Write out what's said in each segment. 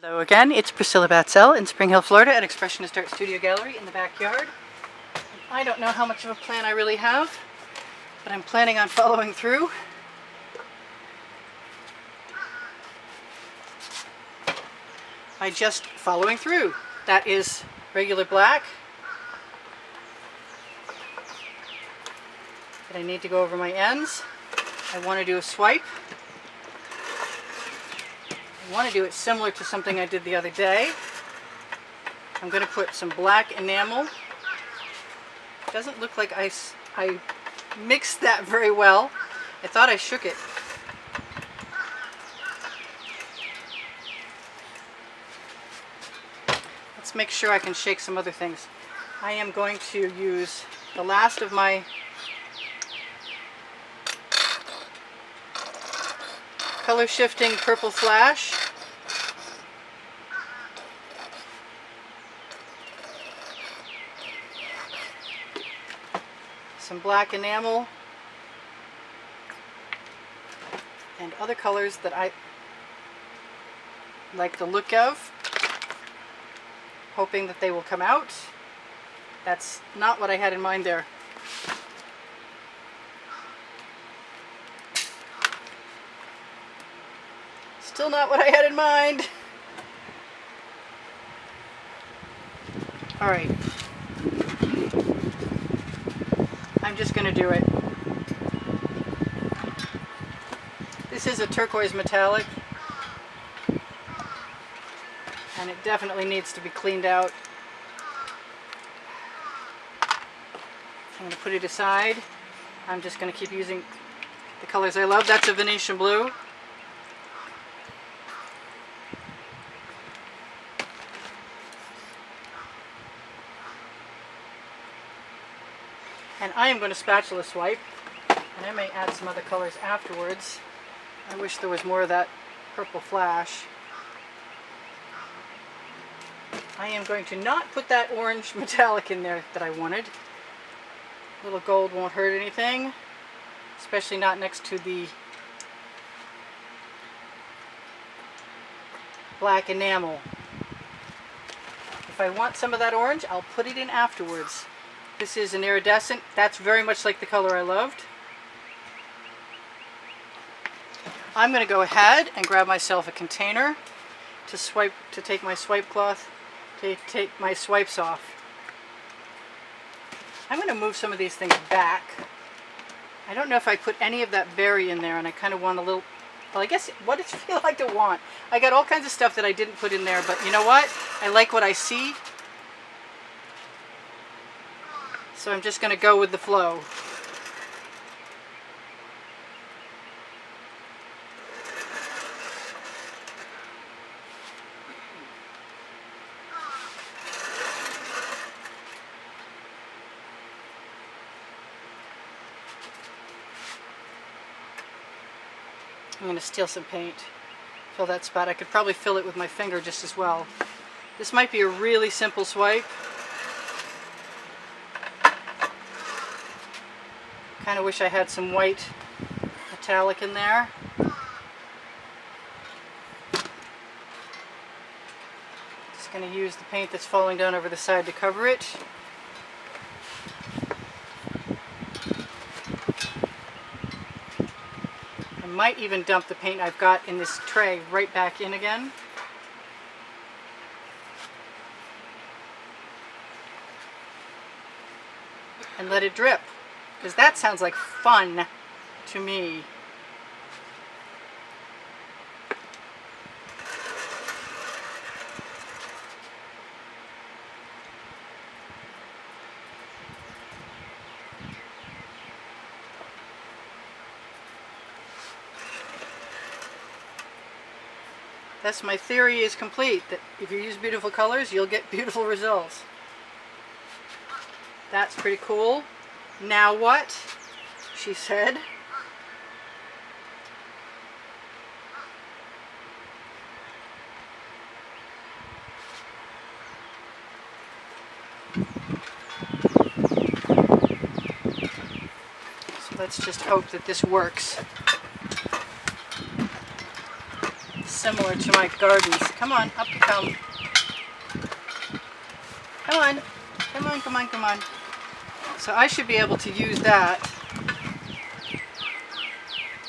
Hello again, it's Priscilla Batzell in Spring Hill, Florida at Expressionist Art Studio Gallery in the backyard. I don't know how much of a plan I really have, but I'm planning on following through. By just following through. That is regular black. But I need to go over my ends. I want to do a swipe. I want to do it similar to something I did the other day. I'm going to put some black enamel. It doesn't look like I mixed that very well. I thought I shook it. Let's make sure I can shake some other things. I am going to use the last of my color shifting purple flash. Some black enamel and other colors that I like the look of, hoping that they will come out. That's not what I had in mind there. Still not what I had in mind. All right. I'm just going to do it. This is a turquoise metallic, and it definitely needs to be cleaned out. I'm going to put it aside. I'm just going to keep using the colors I love. That's a Venetian blue. And I am going to spatula swipe, and I may add some other colors afterwards. I wish there was more of that purple flash. I am going to not put that orange metallic in there that I wanted. A little gold won't hurt anything, especially not next to the black enamel. If I want some of that orange, I'll put it in afterwards. This is an iridescent. That's very much like the color I loved. I'm going to go ahead and grab myself a container to take my swipe cloth, to take my swipes off. I'm going to move some of these things back. I don't know if I put any of that berry in there, and I kind of want a little, well, I guess, what does it feel like to want? I got all kinds of stuff that I didn't put in there, but you know what? I like what I see. So I'm just going to go with the flow. I'm going to steal some paint, fill that spot. I could probably fill it with my finger just as well. This might be a really simple swipe. Kind of wish I had some white metallic in there. Just going to use the paint that's falling down over the side to cover it. I might even dump the paint I've got in this tray right back in again. And let it drip. Because that sounds like fun to me. Thus, my theory is complete, that if you use beautiful colors, you'll get beautiful results. That's pretty cool. Now what? She said. So let's just hope that this works. similar to my gardens. Come on, up you come. Come on, come on, come on, come on. So I should be able to use that,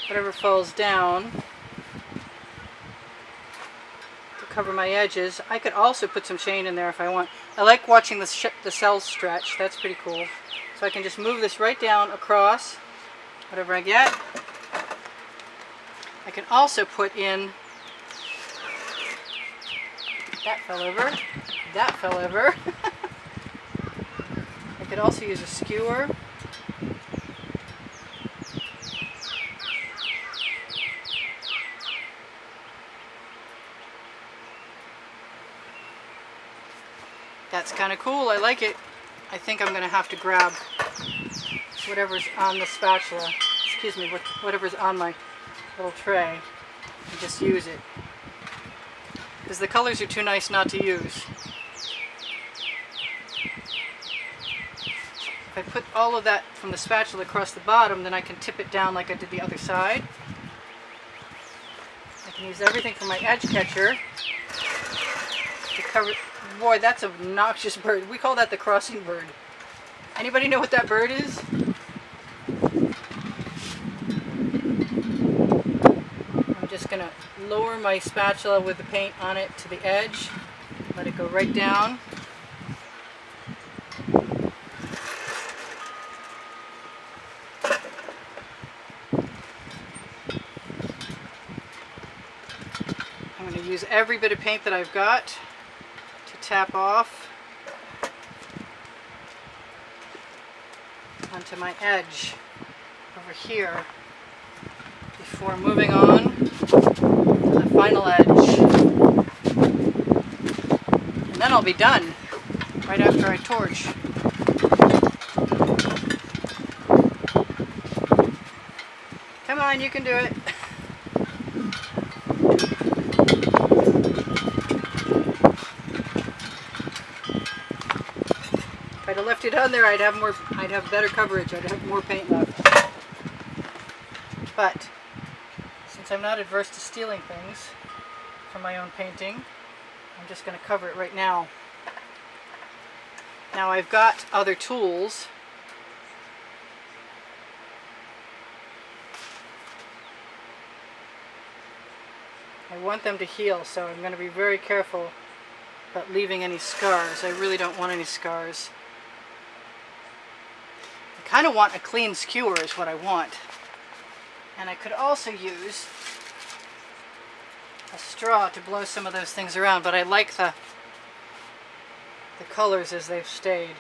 whatever falls down, to cover my edges. I could also put some chain in there if I want. I like watching the cells stretch. That's pretty cool. So I can just move this right down across, whatever I get. I can also put in, that fell over, that fell over. I could also use a skewer. That's kind of cool. I like it. I think I'm going to have to grab whatever's on the spatula, excuse me, whatever's on my little tray, and just use it. Because the colors are too nice not to use. If I put all of that from the spatula across the bottom, then I can tip it down like I did the other side. I can use everything from my edge catcher to cover. Boy, that's an obnoxious bird. We call that the crossing bird. Anybody know what that bird is? I'm just going to lower my spatula with the paint on it to the edge. Let it go right down. I'm going to use every bit of paint that I've got to tap off onto my edge over here before moving on to the final edge. And then I'll be done right after I torch. Come on, you can do it. If I'd have left it on there, I'd have better coverage. I'd have more paint left. But since I'm not adverse to stealing things from my own painting, I'm just going to cover it right now. Now I've got other tools. I want them to heal, so I'm going to be very careful about leaving any scars. I really don't want any scars. I kind of want a clean skewer is what I want. And I could also use a straw to blow some of those things around, but I like the colors as they've stayed.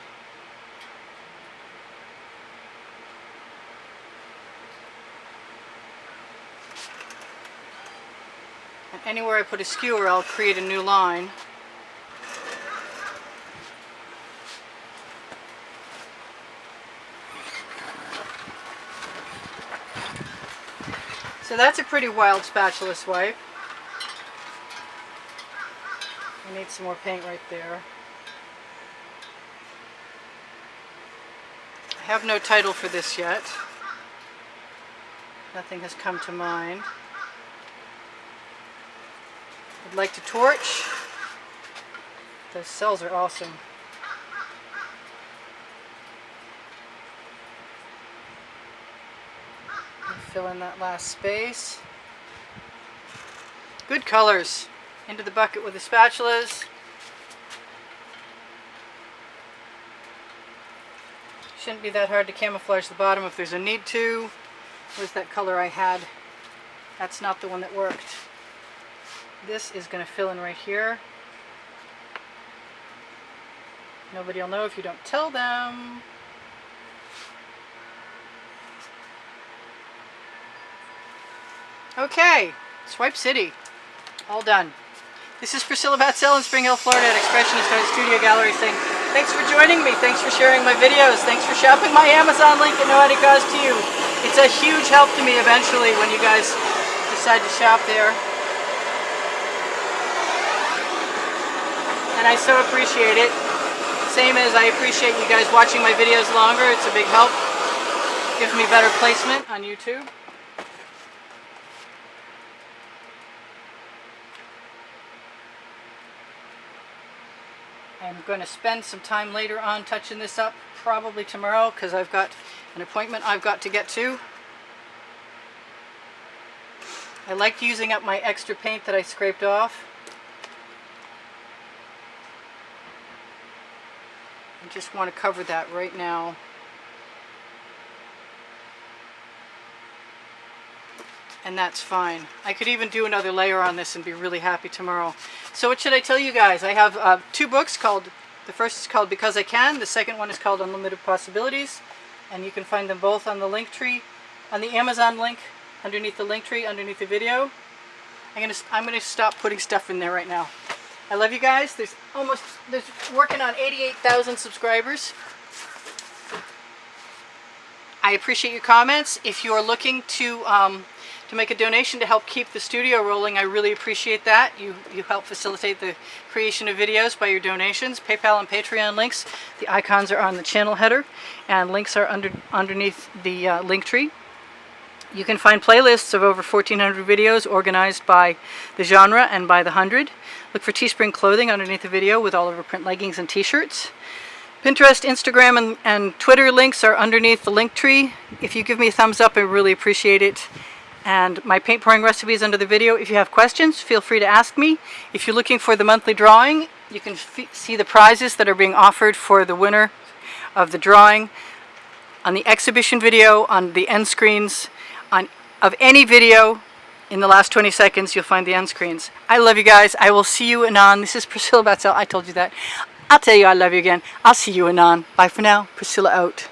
And anywhere I put a skewer, I'll create a new line. So that's a pretty wild spatula swipe. I need some more paint right there. I have no title for this yet. Nothing has come to mind. I'd like to torch. Those cells are awesome. Fill in that last space. Good colors. Into the bucket with the spatulas. Shouldn't be that hard to camouflage the bottom if there's a need to. Where's that color I had? That's not the one that worked. This is going to fill in right here. Nobody will know if you don't tell them. Okay, Swipe City, all done. This is Priscilla Batzell in Spring Hill, Florida at Expressionist Art Studio Gallery saying thanks for joining me, thanks for sharing my videos, thanks for shopping my Amazon link at no added cost to you. It's a huge help to me eventually when you guys decide to shop there. And I so appreciate it. Same as I appreciate you guys watching my videos longer, it's a big help. Gives me better placement on YouTube. I'm going to spend some time later on touching this up, probably tomorrow, because I've got an appointment I've got to get to. I like using up my extra paint that I scraped off. I just want to cover that right now. And that's fine. I could even do another layer on this and be really happy tomorrow. So what should I tell you guys? I have 2 books called, the first is called Because I Can, the second one is called Unlimited Possibilities, and you can find them both on the link tree, on the Amazon link, underneath the link tree, underneath the video. I'm gonna stop putting stuff in there right now. I love you guys. There's working on 88,000 subscribers. I appreciate your comments. If you are looking to make a donation to help keep the studio rolling, I really appreciate that. You help facilitate the creation of videos by your donations. PayPal and Patreon links, the icons are on the channel header, and links are underneath the link tree. You can find playlists of over 1,400 videos organized by the genre and by the 100. Look for Teespring Clothing underneath the video with all of our print leggings and t-shirts. Pinterest, Instagram, and Twitter links are underneath the link tree. If you give me a thumbs up, I really appreciate it. And my paint pouring recipe is under the video. If you have questions, feel free to ask me. If you're looking for the monthly drawing, you can see the prizes that are being offered for the winner of the drawing on the exhibition video, on the end screens, of any video in the last 20 seconds, you'll find the end screens. I love you guys. I will see you anon. This is Priscilla Batzell. I told you that. I'll tell you I love you again. I'll see you anon. Bye for now. Priscilla out.